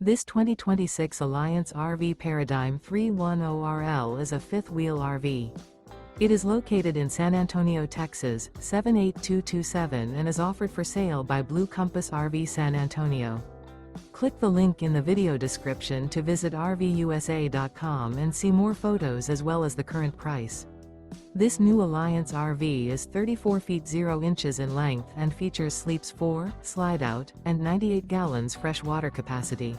This 2026 Alliance RV Paradigm 310RL is a fifth-wheel RV. It is located in San Antonio, Texas, 78227 and is offered for sale by Blue Compass RV San Antonio. Click the link in the video description to visit RVUSA.com and see more photos as well as the current price. This new Alliance RV is 34 feet 0 inches in length and features sleeps 4, slide-out, and 98 gallons fresh water capacity.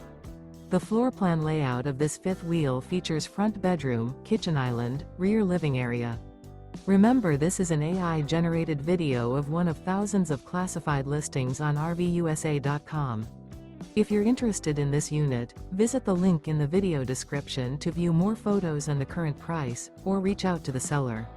The floor plan layout of this fifth wheel features front bedroom, kitchen island, rear living area. Remember, this is an AI-generated video of one of thousands of classified listings on RVUSA.com. If you're interested in this unit, visit the link in the video description to view more photos and the current price, or reach out to the seller.